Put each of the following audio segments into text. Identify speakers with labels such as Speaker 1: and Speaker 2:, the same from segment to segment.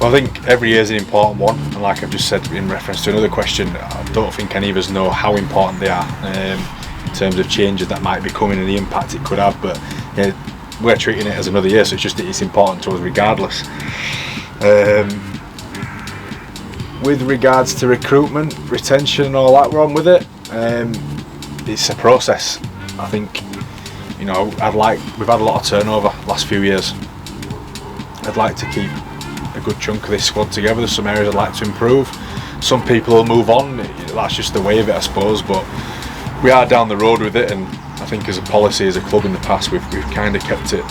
Speaker 1: Well, I think every year is an important one, and like I've just said in reference to another question, I don't think any of us know how important they are in terms of changes that might be coming and the impact it could have. But yeah, we're treating it as another year, so it's important to us regardless. With regards to recruitment, retention, and all that, we're on with it. It's a process. I think, we've had a lot of turnover last few years. I'd like to keep a good chunk of this squad together. There's some areas I'd like to improve. Some people will move on. That's just the way of it, I suppose. But we are down the road with it, and I think as a policy, as a club in the past, we've kind of kept it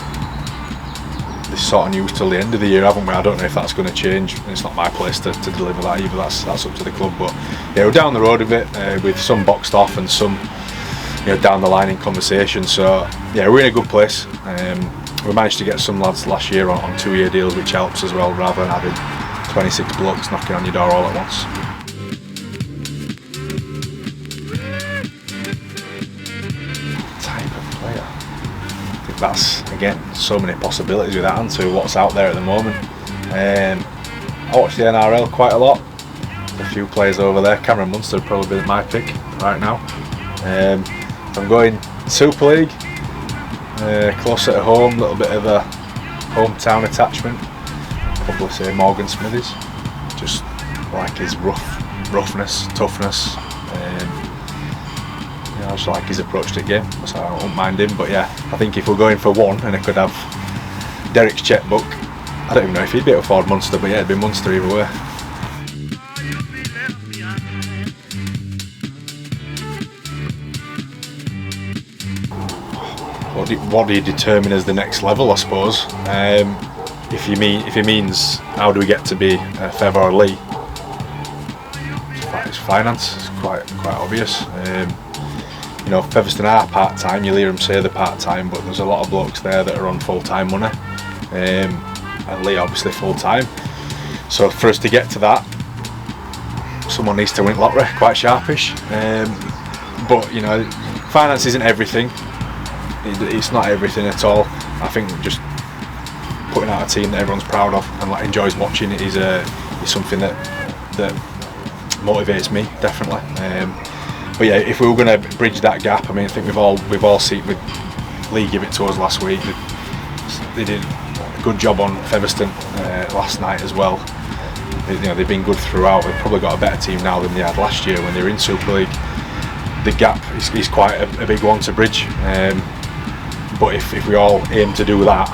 Speaker 1: this sort of news till the end of the year, haven't we? I don't know if that's going to change. It's not my place to deliver that either. That's up to the club. But yeah, we're down the road with it, with some boxed off and some down the line in conversation. So yeah, we're in a good place. We managed to get some lads last year on 2-year deals, which helps as well, rather than having 26 blokes knocking on your door all at once. Type of player. I think that's, again, so many possibilities with that answer, what's out there at the moment. I watch the NRL quite a lot. There's a few players over there. Cameron Munster would probably be my pick right now. If I'm going Super League, closer to home, a little bit of a hometown attachment, probably say Morgan Smithies. Just like his roughness, toughness. I just like his approach to the game, so I won't mind him. But yeah, I think if we're going for one, and I could have Derek's checkbook, I don't even know if he'd be able to afford Munster, but yeah, it'd be Munster either way. What do you determine as the next level, I suppose? If it means how do we get to be Fev or Lee? It's finance. It's quite obvious. Featherstone are part-time. You'll hear them say they're part-time, but there's a lot of blokes there that are on full-time money, and Lee obviously full-time. So for us to get to that, someone needs to win lottery, quite sharpish. But finance isn't everything. It's not everything at all. I think just putting out a team that everyone's proud of and enjoys watching it is something that motivates me, definitely. But yeah, if we were going to bridge that gap, I think we've all seen with Lee give it to us last week. They did a good job on Featherstone last night as well. They've been good throughout. They've probably got a better team now than they had last year when they were in Super League. The gap is quite a big one to bridge. But if we all aim to do that,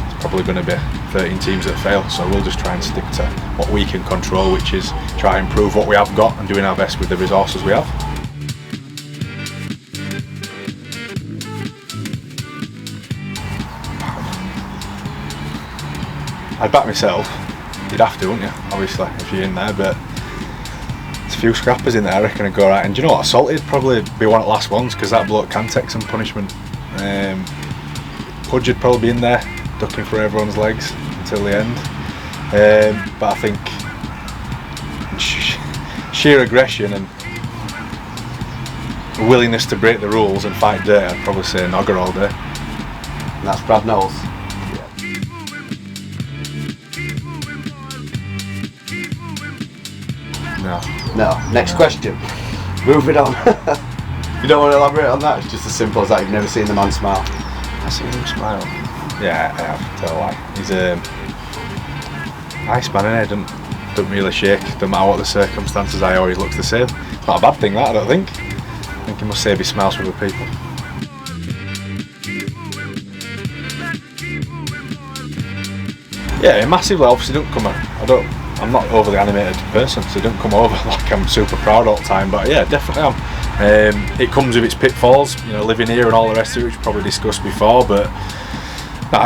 Speaker 1: it's probably going to be 13 teams that fail. So we'll just try and stick to what we can control, which is try and improve what we have got and doing our best with the resources we have. I'd back myself. You'd have to, wouldn't you? Obviously, if you're in there, but there's a few scrappers in there I reckon would go right. And do you know what? Salty'd probably be one of the last ones, because that bloke can take some punishment. Pudge would probably be in there, ducking for everyone's legs until the end. But I think sheer aggression and willingness to break the rules and fight dirty, I'd probably say Nogger all day.
Speaker 2: And that's Brad Knowles. No. Next question. Moving on. You don't want to elaborate on that? It's just as simple as that. You've never seen the man smile.
Speaker 1: I've seen him smile. Yeah, I have. Tell a lie. He's a nice man, isn't he? Doesn't really shake. Doesn't matter what the circumstances. I always looks the same. It's not a bad thing, that, I don't think. I think he must save his smiles for other people. Yeah, massively. Obviously, don't come. I'm not overly animated person, so don't come over like I'm super proud all the time. But yeah, definitely am. It comes with its pitfalls, living here and all the rest of it, which we probably discussed before. But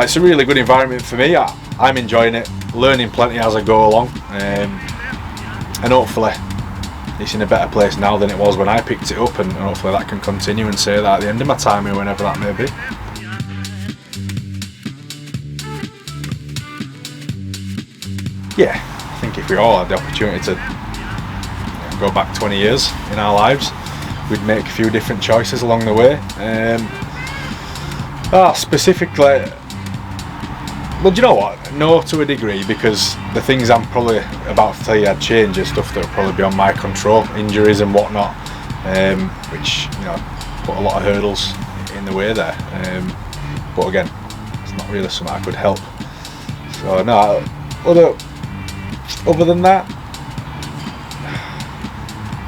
Speaker 1: it's a really good environment for me. I'm enjoying it, learning plenty as I go along, and hopefully it's in a better place now than it was when I picked it up, and hopefully that can continue and say that at the end of my time here, whenever that may be. Yeah. I think if we all had the opportunity to go back 20 years in our lives, we'd make a few different choices along the way. Specifically, Well, do you know what? No, to a degree, because the things I'm probably about to tell you I'd change are stuff that would probably beyond my control, injuries and whatnot, which, you know, put a lot of hurdles in the way there. But again, it's not really something I could help. So no, other than that,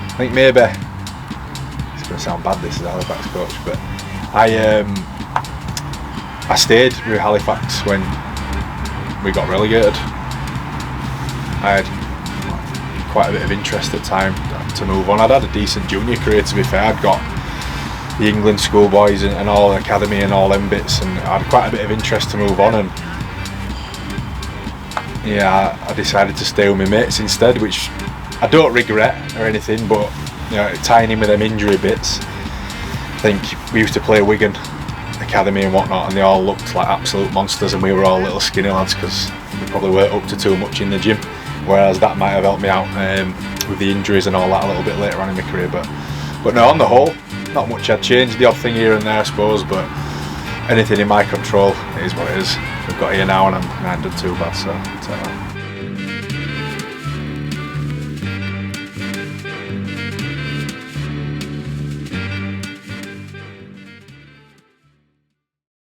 Speaker 1: I think maybe it's going to sound bad. This is Halifax coach, but I stayed with Halifax when we got relegated. I had quite a bit of interest at the time to move on. I'd had a decent junior career, to be fair. I'd got the England schoolboys and all the academy and all them bits, and I had quite a bit of interest to move on. And yeah, I decided to stay with my mates instead, which I don't regret or anything, but you know, tying in with them injury bits, I think we used to play Wigan academy and whatnot, and they all looked like absolute monsters, and we were all little skinny lads because we probably weren't up to too much in the gym, whereas that might have helped me out with the injuries and all that a little bit later on in my career. But no, on the whole, not much I'd change. The odd thing here and there, I suppose, but anything in my control, it is what it is. We've got here now, and I ain't done too bad, so take that.